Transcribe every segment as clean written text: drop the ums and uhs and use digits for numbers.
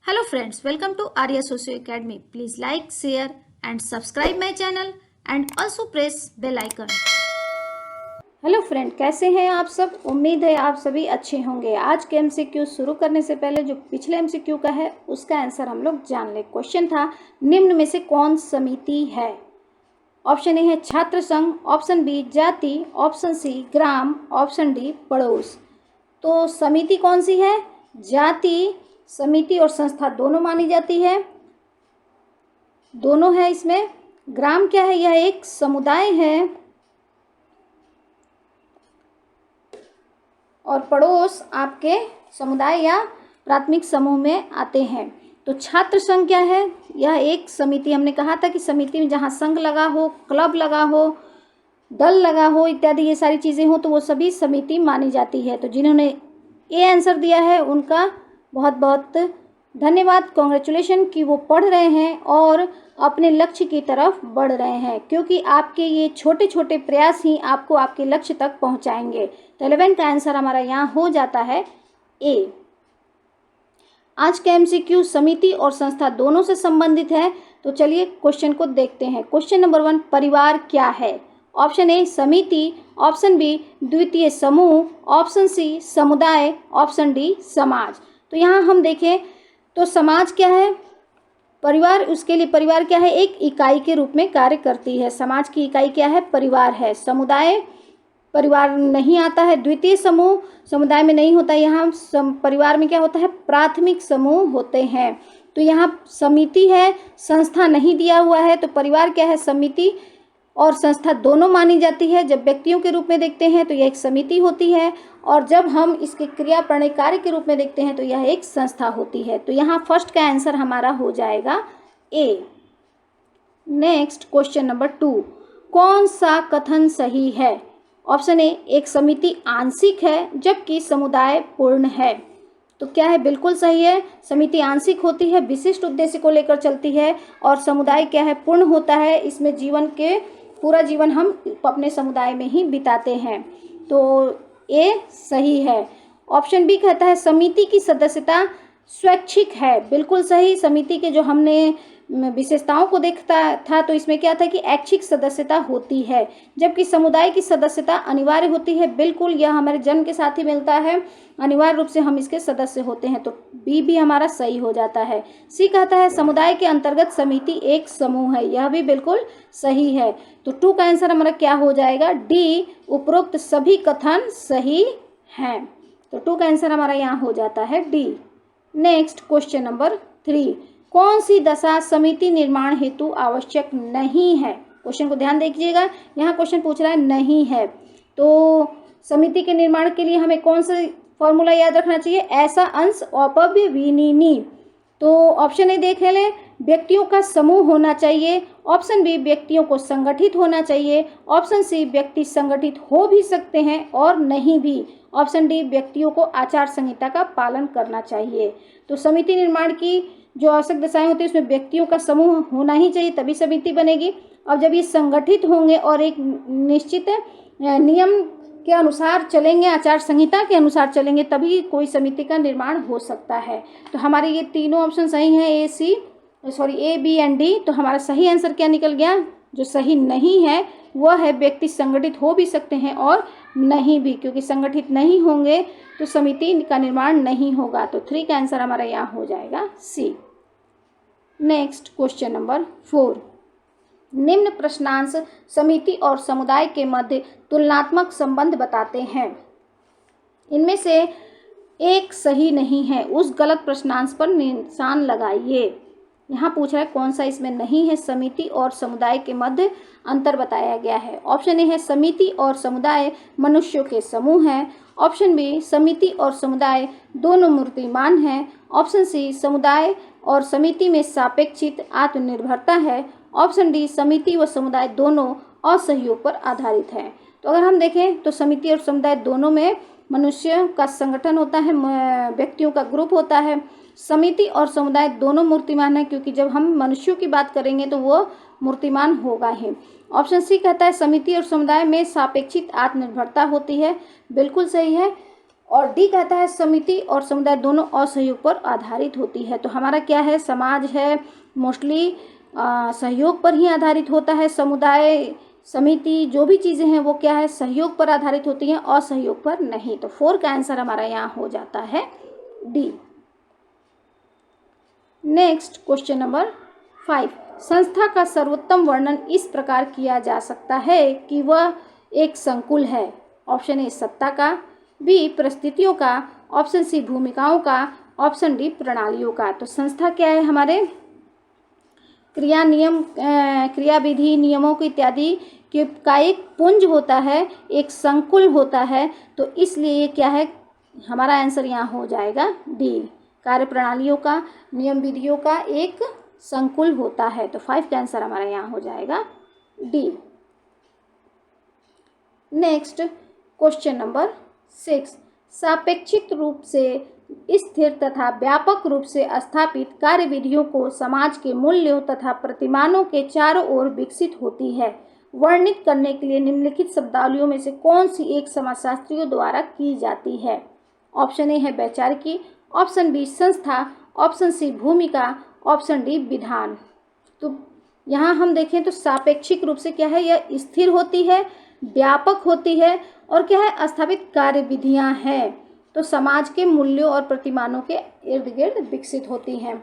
Hello friends, welcome to Arya Socio Academy. Please like, share and subscribe my channel and also press bell icon. Hello friend, कैसे हैं आप सब। उम्मीद है आप सभी अच्छे होंगे। आज के एमसीक्यू शुरू करने से पहले जो पिछले एमसीक्यू का है उसका आंसर हम लोग जान ले। क्वेश्चन था निम्न में से कौन समिति है। ऑप्शन ए है छात्र संघ, ऑप्शन बी जाति, ऑप्शन सी ग्राम, ऑप्शन डी पड़ोस। तो समिति कौन सी है। जाति, समिति और संस्था दोनों मानी जाती है, दोनों है इसमें। ग्राम क्या है, यह एक समुदाय है। और पड़ोस आपके समुदाय या प्राथमिक समूह में आते हैं। तो छात्र संघ क्या है, यह एक समिति। हमने कहा था कि समिति में जहाँ संघ लगा हो, क्लब लगा हो, दल लगा हो इत्यादि ये सारी चीज़ें हो तो वो सभी समिति मानी जाती है। तो जिन्होंने ये आंसर दिया है उनका बहुत बहुत धन्यवाद, कॉन्ग्रेचुलेशन कि वो पढ़ रहे हैं और अपने लक्ष्य की तरफ बढ़ रहे हैं, क्योंकि आपके ये छोटे छोटे प्रयास ही आपको आपके लक्ष्य तक पहुंचाएंगे। तो 11 का आंसर हमारा यहाँ हो जाता है ए। आज का एमसीक्यू समिति और संस्था दोनों से संबंधित है। तो चलिए क्वेश्चन को देखते हैं। क्वेश्चन नंबर 1, परिवार क्या है। ऑप्शन ए समिति, ऑप्शन बी द्वितीय समूह, ऑप्शन सी समुदाय, ऑप्शन डी समाज। तो यहाँ हम देखें तो समाज क्या है, परिवार, उसके लिए परिवार क्या है, एक इकाई के रूप में कार्य करती है। समाज की इकाई क्या है, परिवार है। समुदाय परिवार नहीं आता है। द्वितीय समूह समुदाय में नहीं होता। यहाँ परिवार में क्या होता है, प्राथमिक समूह होते हैं। तो यहाँ समिति है, संस्था नहीं दिया हुआ है। तो परिवार क्या है, समिति और संस्था दोनों मानी जाती है। जब व्यक्तियों के रूप में देखते हैं तो यह एक समिति होती है, और जब हम इसके क्रिया प्रणय कार्य के रूप में देखते हैं तो यह एक संस्था होती है। तो यहाँ फर्स्ट का आंसर हमारा हो जाएगा ए। नेक्स्ट क्वेश्चन नंबर 2, कौन सा कथन सही है। ऑप्शन ए, एक समिति आंशिक है जबकि समुदाय पूर्ण है। तो क्या है, बिल्कुल सही है। समिति आंशिक होती है, विशिष्ट उद्देश्य को लेकर चलती है, और समुदाय क्या है, पूर्ण होता है। इसमें जीवन के पूरा जीवन हम अपने समुदाय में ही बिताते हैं। तो ए सही है। ऑप्शन बी कहता है समिति की सदस्यता स्वैच्छिक है। बिल्कुल सही। समिति के जो हमने विशेषताओं को देखता था तो इसमें क्या था कि ऐच्छिक सदस्यता होती है, जबकि समुदाय की सदस्यता अनिवार्य होती है। बिल्कुल, यह हमारे जन्म के साथ ही मिलता है, अनिवार्य रूप से हम इसके सदस्य होते हैं। तो बी भी हमारा सही हो जाता है। सी कहता है समुदाय के अंतर्गत समिति एक समूह है। यह भी बिल्कुल सही है। तो 2 का आंसर हमारा क्या हो जाएगा, डी, उपरोक्त सभी कथन सही हैं। तो 2 का आंसर हमारा यहाँ हो जाता है डी। नेक्स्ट क्वेश्चन नंबर 3, कौन सी दशा समिति निर्माण हेतु आवश्यक नहीं है। क्वेश्चन को ध्यान देखिएगा, यहाँ क्वेश्चन पूछ रहा है नहीं है। तो समिति के निर्माण के लिए हमें कौन सा फॉर्मूला याद रखना चाहिए, ऐसा अंश अपव्य विनिनी। तो ऑप्शन ए देख लें, व्यक्तियों का समूह होना चाहिए। ऑप्शन बी, व्यक्तियों को संगठित होना चाहिए। ऑप्शन सी, व्यक्ति संगठित हो भी सकते हैं और नहीं भी। ऑप्शन डी, व्यक्तियों को आचार संहिता का पालन करना चाहिए। तो समिति निर्माण की जो आवश्यक दशाएं होती है उसमें व्यक्तियों का समूह होना ही चाहिए, तभी समिति बनेगी। और जब ये संगठित होंगे और एक निश्चित नियम के अनुसार चलेंगे, आचार संहिता के अनुसार चलेंगे, तभी कोई समिति का निर्माण हो सकता है। तो हमारे ये तीनों ऑप्शन सही हैं, ए, बी एंड डी। तो हमारा सही आंसर क्या निकल गया, जो सही नहीं है वह है व्यक्ति संगठित हो भी सकते हैं और नहीं भी, क्योंकि संगठित नहीं होंगे तो समिति का निर्माण नहीं होगा। तो 3 का आंसर हमारा यहाँ हो जाएगा सी। नेक्स्ट क्वेश्चन नंबर 4, निम्न प्रश्नांश समिति और समुदाय के मध्य तुलनात्मक संबंध बताते हैं। इनमें से एक सही नहीं है, उस गलत प्रश्नांश पर निशान लगाइए। यहाँ पूछ रहा है कौन सा इसमें नहीं है, समिति और समुदाय के मध्य अंतर बताया गया है। ऑप्शन ए है समिति और समुदाय मनुष्यों के समूह हैं। ऑप्शन बी, समिति और समुदाय दोनों मूर्तिमान हैं। ऑप्शन सी, समुदाय और समिति में सापेक्षित आत्मनिर्भरता है। ऑप्शन डी, समिति व समुदाय दोनों असहयोग पर आधारित हैं। तो अगर हम देखें तो समिति और समुदाय दोनों में मनुष्य का संगठन होता है, व्यक्तियों का ग्रुप होता है। समिति और समुदाय दोनों मूर्तिमान है, क्योंकि जब हम मनुष्यों की बात करेंगे तो वो मूर्तिमान होगा ही। ऑप्शन सी कहता है समिति और समुदाय में सापेक्षित आत्मनिर्भरता होती है। बिल्कुल सही है। और डी कहता है समिति और समुदाय दोनों असहयोग पर आधारित होती है। तो हमारा क्या है, समाज है मोस्टली सहयोग पर ही आधारित होता है, समुदाय समिति जो भी चीज़ें हैं वो क्या है, सहयोग पर आधारित होती हैं, असहयोग पर नहीं। तो 4 का आंसर हमारा यहाँ हो जाता है डी। नेक्स्ट क्वेश्चन नंबर 5, संस्था का सर्वोत्तम वर्णन इस प्रकार किया जा सकता है कि वह एक संकुल है। ऑप्शन ए सत्ता का, बी परिस्थितियों का, ऑप्शन सी भूमिकाओं का, ऑप्शन डी प्रणालियों का। तो संस्था क्या है, हमारे क्रिया नियम क्रिया विधि नियमों को इत्यादि का एक पुंज होता है, एक संकुल होता है। तो इसलिए ये क्या है, हमारा आंसर यहाँ हो जाएगा डी, कार्य प्रणालियों का, नियम विधियों का एक संकुल होता है। तो 5 का आंसर हमारा यहाँ हो जाएगा डी। नेक्स्ट क्वेश्चन नंबर 6, सापेक्षिक रूप से स्थिर तथा व्यापक रूप से स्थापित कार्य विधियों को समाज के मूल्यों तथा प्रतिमानों के चारों ओर विकसित होती है। वर्णित करने के लिए निम्नलिखित शब्दावलियों में से कौन सी एक समाजशास्त्रियों द्वारा की जाती है। ऑप्शन ए है वैचारिकी, ऑप्शन बी संस्था, ऑप्शन सी भूमिका, ऑप्शन डी विधान। तो यहाँ हम देखें तो सापेक्षिक रूप से क्या है, यह स्थिर होती है, व्यापक होती है और क्या है, स्थापित कार्य विधियाँ हैं। तो समाज के मूल्यों और प्रतिमानों के इर्द गिर्द विकसित होती हैं।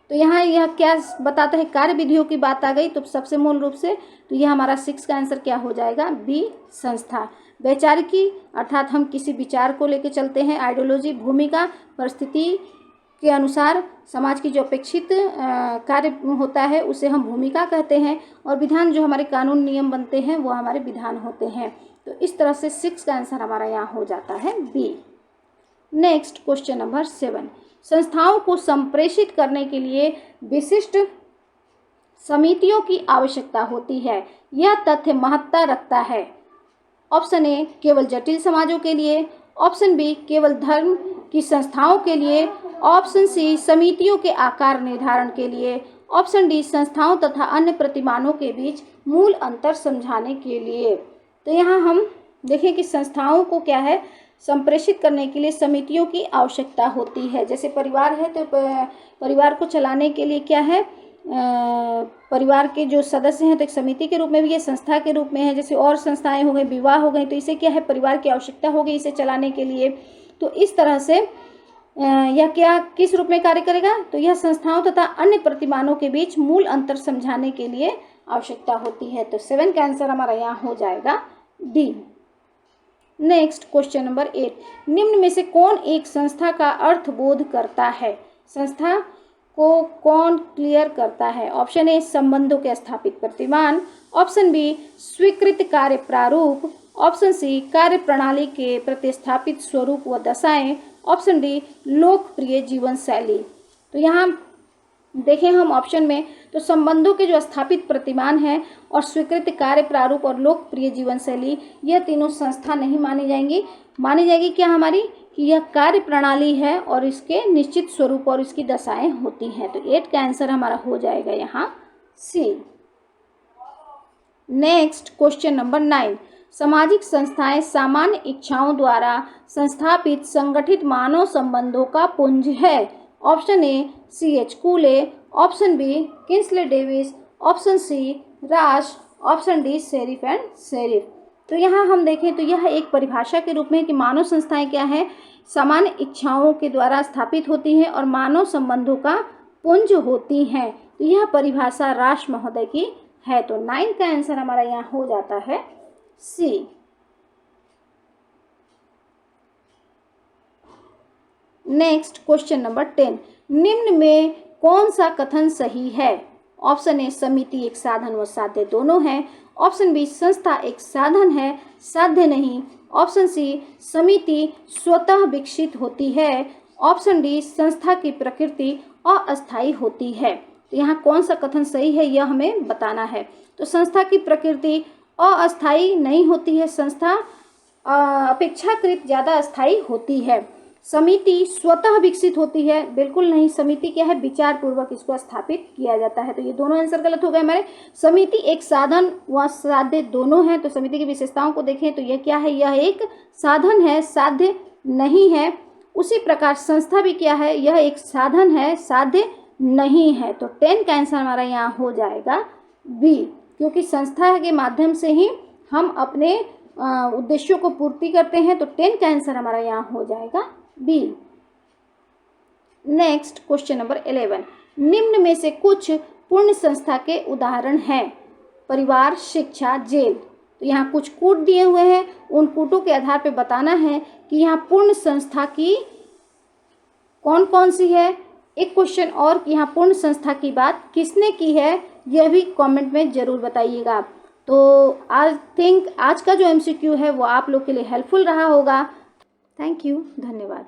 तो यहाँ यह क्या बताता है, कार्य विधियों की बात आ गई तो सबसे मूल रूप से तो यह हमारा 6 का आंसर क्या हो जाएगा, बी संस्था। वैचारिकी अर्थात हम किसी विचार को लेकर चलते हैं, आइडियोलॉजी, भूमिका परिस्थिति के अनुसार समाज की जो अपेक्षित कार्य होता है उसे हम भूमिका कहते हैं, और विधान जो हमारे कानून नियम बनते हैं वो हमारे विधान होते हैं। तो इस तरह से 6 का आंसर हमारा यहाँ हो जाता है बी। नेक्स्ट क्वेश्चन नंबर 7, संस्थाओं को संप्रेषित करने के लिए विशिष्ट समितियों की आवश्यकता होती है, यह तथ्य महत्ता रखता है। ऑप्शन ए केवल जटिल समाजों के लिए, ऑप्शन बी केवल धर्म की संस्थाओं के लिए, ऑप्शन सी समितियों के आकार निर्धारण के लिए, ऑप्शन डी संस्थाओं तथा अन्य प्रतिमानों के बीच मूल अंतर समझाने के लिए। तो यहाँ हम देखें कि संस्थाओं को क्या है, संप्रेषित करने के लिए समितियों की आवश्यकता होती है। जैसे परिवार है तो परिवार को चलाने के लिए क्या है, परिवार के जो सदस्य हैं तो एक समिति के रूप में भी है, संस्था के रूप में है। जैसे और संस्थाएं हो गई, विवाह हो गई, तो इसे क्या है, परिवार की आवश्यकता होगी इसे चलाने के लिए। तो इस तरह से यह क्या किस रूप में कार्य करेगा, तो यह संस्थाओं तथा अन्य प्रतिमानों के बीच मूल अंतर समझाने के लिए आवश्यकता होती है। तो 7 का आंसर हमारा यहाँ हो जाएगा डी। नेक्स्ट क्वेश्चन नंबर 8, निम्न में से कौन एक संस्था का अर्थ बोध करता है, संस्था को कौन क्लियर करता है। ऑप्शन ए संबंधों के स्थापित प्रतिमान, ऑप्शन बी स्वीकृत कार्य प्रारूप, ऑप्शन सी कार्य प्रणाली के प्रतिस्थापित स्वरूप व दशाएं, ऑप्शन डी लोकप्रिय जीवन शैली। तो यहाँ देखें हम ऑप्शन में तो संबंधों के जो स्थापित प्रतिमान हैं और स्वीकृत कार्य प्रारूप और लोकप्रिय जीवन शैली, यह तीनों संस्था नहीं मानी जाएंगी। मानी जाएगी क्या हमारी, कि यह कार्य प्रणाली है और इसके निश्चित स्वरूप और इसकी दशाएं होती हैं। तो 8 का आंसर हमारा हो जाएगा यहाँ सी। नेक्स्ट क्वेश्चन नंबर 9, सामाजिक संस्थाएं सामान्य इच्छाओं द्वारा संस्थापित संगठित मानव संबंधों का पुंज है। Option A C.H. Cooley, option B Kingsley Davis, option C Ross, option D Sherif and Sherif. तो यहाँ हम देखें तो यह एक परिभाषा के रूप में कि मानव संस्थाएं क्या है, सामान्य इच्छाओं के द्वारा स्थापित होती हैं और मानव संबंधों का पुंज होती हैं। तो यह परिभाषा राश महोदय की है। तो 9 का आंसर हमारा यहाँ हो जाता है सी। नेक्स्ट क्वेश्चन नंबर 10, निम्न में कौन सा कथन सही है। ऑप्शन ए समिति एक साधन व साध्य दोनों है, ऑप्शन बी संस्था एक साधन है साध्य नहीं, ऑप्शन सी समिति स्वतः विकसित होती है, ऑप्शन डी संस्था की प्रकृति अस्थायी होती है। तो यहाँ कौन सा कथन सही है यह हमें बताना है। तो संस्था की प्रकृति अस्थायी नहीं होती है, संस्था अपेक्षाकृत ज़्यादा स्थायी होती है। समिति स्वतः विकसित होती है, बिल्कुल नहीं, समिति क्या है, विचार पूर्वक इसको स्थापित किया जाता है। तो ये दोनों आंसर गलत हो गए हमारे। समिति एक साधन व साध्य दोनों है, तो समिति की विशेषताओं को देखें तो यह क्या है, यह एक साधन है, साध्य नहीं है। उसी प्रकार संस्था भी क्या है, यह एक साधन है, साध्य नहीं है। तो 10 का आंसर हमारा यहाँ हो जाएगा बी, क्योंकि संस्था के माध्यम से ही हम अपने उद्देश्यों को पूर्ति करते हैं। तो 10 का आंसर हमारा यहाँ हो जाएगा बी। नेक्स्ट क्वेश्चन नंबर 11, निम्न में से कुछ पूर्ण संस्था के उदाहरण हैं। परिवार, शिक्षा, जेल। तो यहाँ कुछ कूट दिए हुए हैं, उन कूटों के आधार पर बताना है कि यहाँ पूर्ण संस्था की कौन कौन सी है। एक क्वेश्चन और, यहाँ पूर्ण संस्था की बात किसने की है, यह भी कमेंट में ज़रूर बताइएगा। तो आई थिंक आज का जो MCQ है वो आप लोग के लिए हेल्पफुल रहा होगा। थैंक यू, धन्यवाद।